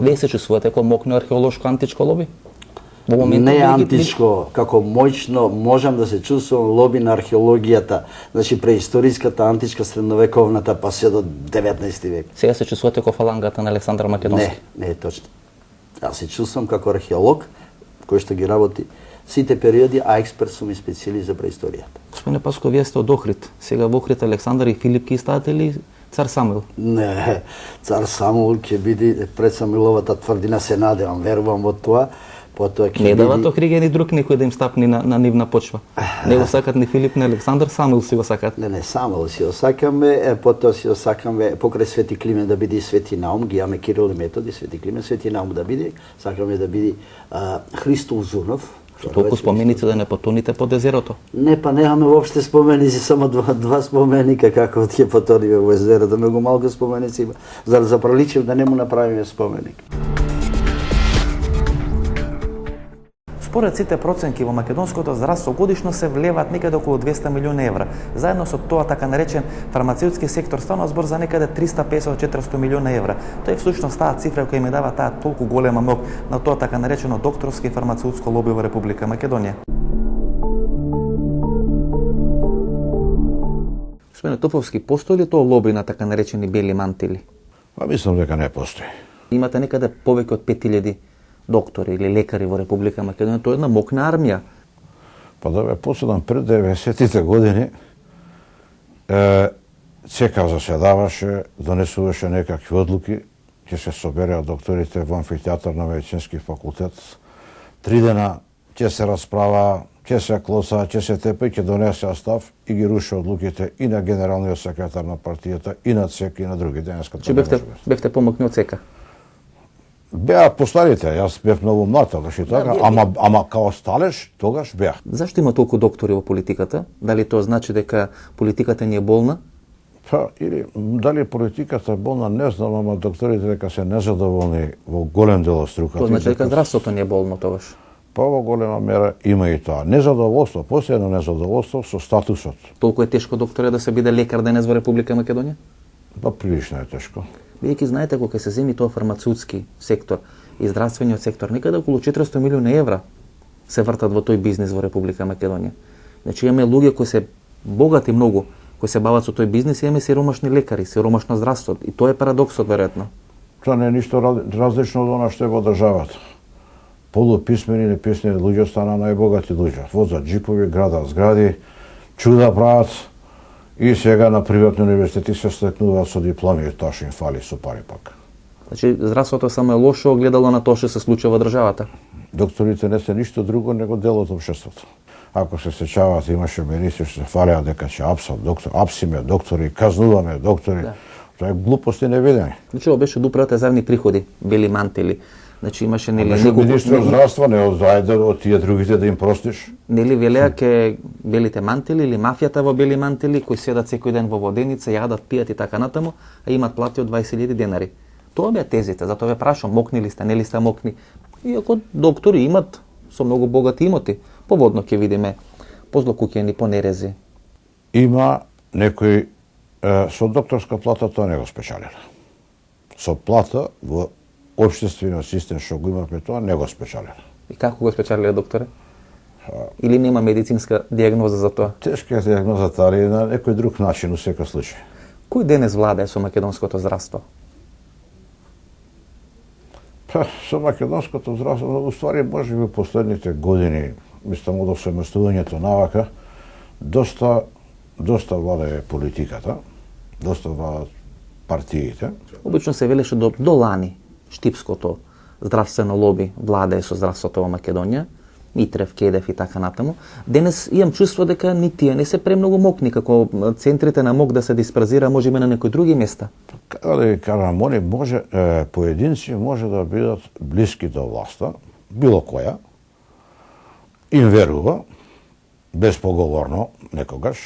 Вие се чувствувате како мокно археолошко античко лоби? Во моментот не античко, како моćно можам да се чувствувам лоби на археологијата, значи преисториската, античка, средновековната, па се до 19 век. Сега се чувствувате како фалангата на Александар Македонски? Не е точно. Јас се чувствувам како археолог, кој што ги работи сите периоди, а експерт сум и специјалист за преисторијата. Господине Паско, вие сте од Охрид. Сега во Охрид Александар и Филип ќе ставате или цар Самуил? Не, цар Самуил ќе биде пред Самуиловата тврдина, се надевам, верувам во тоа. Потоа ќе не дават Охригени друг некој да им стапни на нивна почва. Не го сакат ни Филип, ни Александар, Самуил си го сакат. Не, Самуил си го сакаме, потоа си го сакаме покрај Свети Климен да биде Свети Наум, ги имаме Кирил и Методи, Свети Климен, Свети Наум да биде, сакаме да биде Христо Узунов. Толку споменици да не потоните по дезерото? Не, па немаме воопште споменици, само два споменика како ќе потониме во езерото, многу малку споменици има. За да заприличим да не му направиме споменик. Според сите проценки во македонското здравство годишно се влеваат некаде околу 200 милиони евра. Заедно со тоа така наречен фармацеутски сектор станува збор за некаде 350-400 милиона евра. Тоа е всушност таа цифра која ми дава таа толку голема мок на тоа така наречено докторско и фармацеутско лоби во Република Македонија. Господине Топовски, постои ли тоа лоби на така наречени бели мантили? Па мислам дека не постои. Имате некаде повеќе од 5000 доктори или лекари во Република Македонија, тоа е една мокна армија. Па да бе посудам пред 90-тите години, ЦК заседаваше, донесуваше некакви одлуки, ќе се собереа докторите во амфитеатар на медицински факултет. 3 дена ќе се расправа, ќе се клоца, ќе се тепа и ќе донесе став и ги руши одлуките и на генералниот секретар на партијата, и на ЦК, и на други. Денеска Че бевте помокни од ЦК? Беа постарите, јас бев многу млад тогаш и така, ама као сталеш, тогаш беа. Зашто има толку доктори во политиката? Дали тоа значи дека политиката ни е болна? Па, или дали политиката е болна, не знам, ама докторите дека се незадоволни во голем дел од струката. Тоа значи дека здравството не е болно тогаш? Па во голема мера има и тоа. Незадоволство, последно незадоволство со статусот. Толку е тешко докторе да се биде лекар денес во Република Македонија? Па прилично е тешко. Бидејќи знаете кога се земи тоа фармацеутски сектор и здравствениот сектор, некаде околу 400 милиони евра се вртат во тој бизнис во Република Македонија. Значи имаме луѓе кои се богати многу, кои се бават со тој бизнис, и имаме сиромашни лекари, сиромашно здравство. И тоа е парадоксот веројатно. Тоа не е ништо различно од она што е во државата. Полуписмени, неписмени луѓе стана најбогати луѓе. Возат джипови, градат згради, чуда прават. И сега на приватни универзитети се стекнуваат со дипломи, тоа што им фали со пари пак. Значи, здравството само е лошо огледало на тоа што се случува во државата. Докторите не се ништо друго него дел од општеството. Ако се сеќавате, имаше министри што се фалеа дека ќе апсиме доктори, казнуваме доктори. Да. Тоа е глупости невидени. Значи, ова беше од управата за јавни приходи, бели мантили. Значи имаше нели министр здравство не одзајде од тие другите да им простиш. Нели велеа ке белите мантили или мафијата во бели мантили кои седат секој ден во воденица, јадат, пијат и така натаму, а имат плати од 20.000 денари. Тоа беа тезите, затоа ве прашам, мокни ли сте, нели сте мокни? Иако доктори имат со многу богати имоти, поводно ќе видиме позлокуќени, понерези. Има некои со докторска плата тоа не го спечалиле. Со плата во општествениот систем што го имавме тоа не го спечалиле. И како го спечалиле, докторе? Или нема медицинска диагноза за тоа? Тешка е диагнозата, али на некој друг начин у секој случај. Кој денес владее со македонското здравство? Па, со македонското здравство, уствари, може би последните години, мислам од освојместувањето навака, доста владее политиката, доста владеат партиите. Обично се велеше до лани штипското здравствено лоби владее со здравството во Македонија, Митрев, Кедев и така натаму. Денес имам чувство дека ни тие не се премногу мокни, како центрите на мок да се диспразира може би на некои други места. Како да ги кажам, они може, поединци може да бидат блиски до власта, било која, им верува, безпоговорно, некогаш,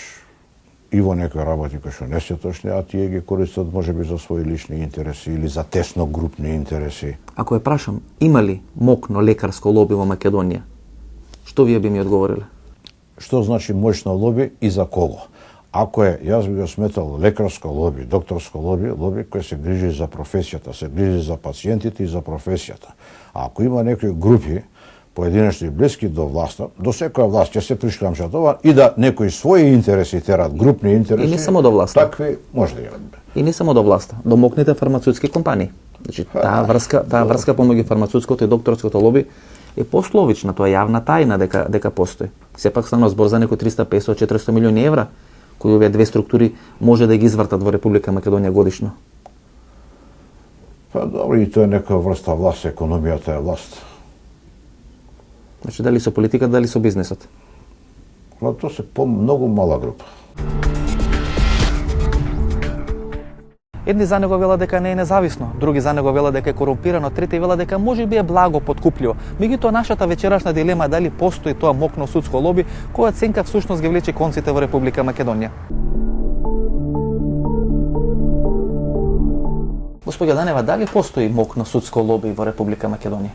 и во некои работи кои што не се точни, а тие ги користат можеби за своји лични интереси или за тесно групни интереси. Ако ја прашам, има ли мокно лекарско лоби во Македонија? Што вие би ми одговориле? Што значи моќно лоби и за кого? Ако е, јас би го сметал лекарско лоби, докторско лоби, лоби кој се грижи за професијата, се грижи за пациентите и за професијата. А ако има некои групи, поединечни блиски до власта, до секоја власт ќе се пришкамшат ова и да некои своји интереси терат, групни интереси. И не само до власта. Такви може да имат. И не само до власта, до мокните фармацеутски компании. Значи, таа врска помеѓу фармацеутското и докторското лоби е пословична, тоа е јавна тајна дека постои. Сепак станува збор за некои 350-400 милиони евра, кои овие две структури може да ги извртат во Република Македонија годишно. Па добро, и тоа е некоја врста власт, економијата е власт. Значи, дали со политиката, дали со бизнисот? Но тоа се многу мала група. Едни за него велат дека не е независно, други за него велат дека е корумпирано, трети велат дека можеби е благо подкупливо. Меѓутоа, нашата вечерашна дилема е дали постои тоа мокно судско лоби, која ценка всушност ги влече конците во Република Македонија. Господја Данева, дали постои мокно судско лоби во Република Македонија?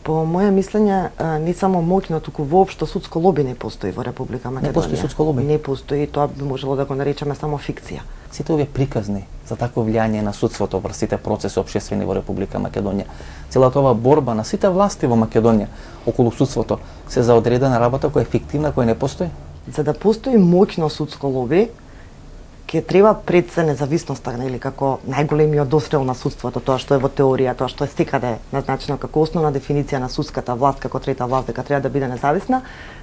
По моje мислење, не само моќно, туку воопшто судско лоби не постои во Република Македонија. Не постои судско лоби? Не постои, тоа би можело да го наречеме само фикција. Сите овие приказни за такво влијание на судството врз сите процеси општествени во Република Македонија, целата ова борба на сите власти во Македонија околу судството се за одредена работа која е фиктивна, која не постои? За да постои моќно судско лоби, ќе треба пред се независноста, или како најголемиот дострел на судството, тоа што е во теорија, тоа што е секаде назначено како основна дефиниција на судската власт, како трета власт, дека треба да биде независна,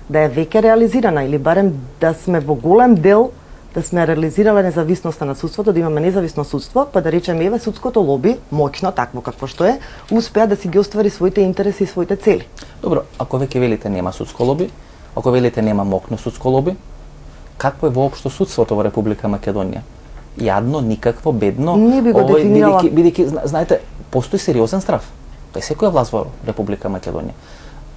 да е веќе реализирана, или барем да сме во голем дел да сме реализирале независноста на судството, да имаме независно судство, па да речеме еве судското лоби, моќно такво какво што е, успеа да си ги оствари своите интереси и своите цели. Добро, ако веќе велите нема судско лоби, ако велите нема мокно судско лоби, какво е воопшто судството во Република Македонија? Јадно, никакво, бедно. Не би го дефинирала. Бидејќи, знаете, постои сериозен страв. Кај секоја власт во Република Македонија.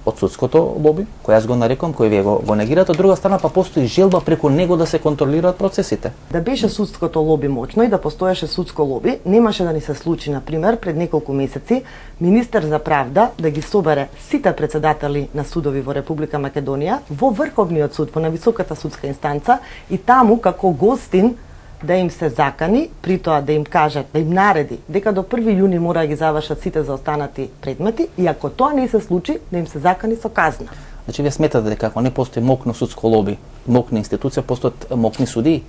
Од судското лоби, кој јас го нарекувам, кој вие го негирате, од друга страна па постои желба преку него да се контролираат процесите. Да беше судското лоби моќно и да постоеше судско лоби, немаше да ни се случи, на пример, пред неколку месеци, министер за правда да ги собере сите председатели на судови во Република Македонија во Врховниот суд, во највисоката судска инстанца, и таму како гостин да им се закани, при тоа да им кажат, да им нареди дека до 1 јуни мора да ги завршат сите заостанати предмети, и ако тоа не се случи, да им се закани со казна. Значи, вие сметате дека ако не постои мокно судско лоби, мокна институција, постојат мокни судии?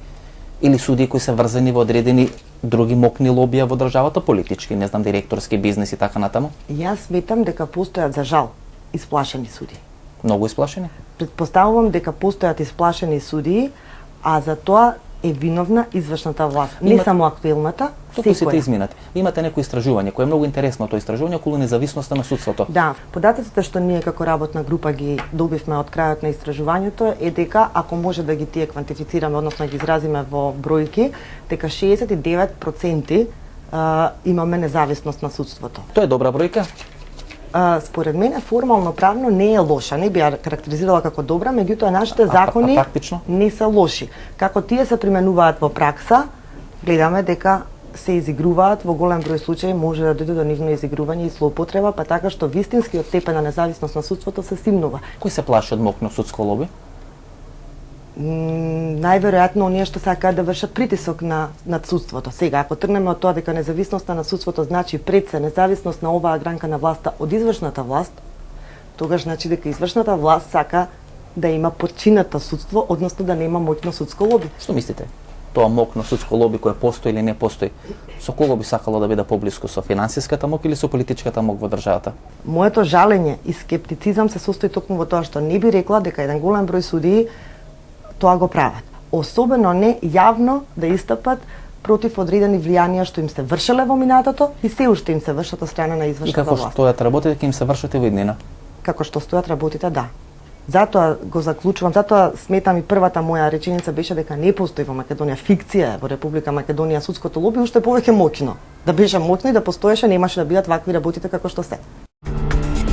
Или судии кои се врзани во одредени други мокни лобија во државата, политички, не знам, директорски бизнес и така натаму? Јас сметам дека постојат, за жал, исплашени судии. Многу исплашени? Предпоставувам дека постојат исплашени судии, а за тоа е виновна извршната власт. Не само актуелната, секоја. Сите изминати. Имате некој истражување, кое е многу интересно тоа истражување околу независноста на судството. Да, податоците што ние како работна група ги добивме од крајот на истражувањето е дека, ако може да ги тие квантифицираме, односно ги изразиме во бројки, дека 69% имаме независност на судството. Тоа е добра бројка? Според мене формално правно не е лоша, не би ја карактеризирала како добра, меѓутоа нашите закони не се лоши. Како тие се применуваат во пракса, гледаме дека се изигруваат, во голем број случаи може да дојде до нивно изигрување и злоупотреба, па така што вистинскиот степен на независност на судството се симнува. Кој се плаши од мокно судско лоби? Најверојатно оние што сакаат да вршат притисок над судството. Сега, ако тргнеме од тоа дека независноста на судството значи пред се независност на оваа гранка на власта од извршната власт, тогаш значи дека извршната власт сака да има подчинето судство, односно да нема моќно судско лоби. Што мислите? Тоа мокно судско лоби кое постои или не постои, со кого би сакало да биде поблиску, со финансиската мок или со политичката мок во државата? Моето жалење и скептицизам се состои токму во тоа што не би рекла дека еден голем број судии тоа го прават. Особено не јавно да истапат против одредени влијанија што им се вршеле во минатото и се уште им се вршат од страна на извршната власт. И како стојат работите, ќе им се вршат и во иднина? Како што стојат работите, да. Затоа го заклучувам, затоа сметам и првата моја реченица беше дека не постои во Македонија фикција во Република Македонија судското лоби, уште повеќе моќно. Да беше моќно и да постоеше, немаше да бидат вакви работите како што се.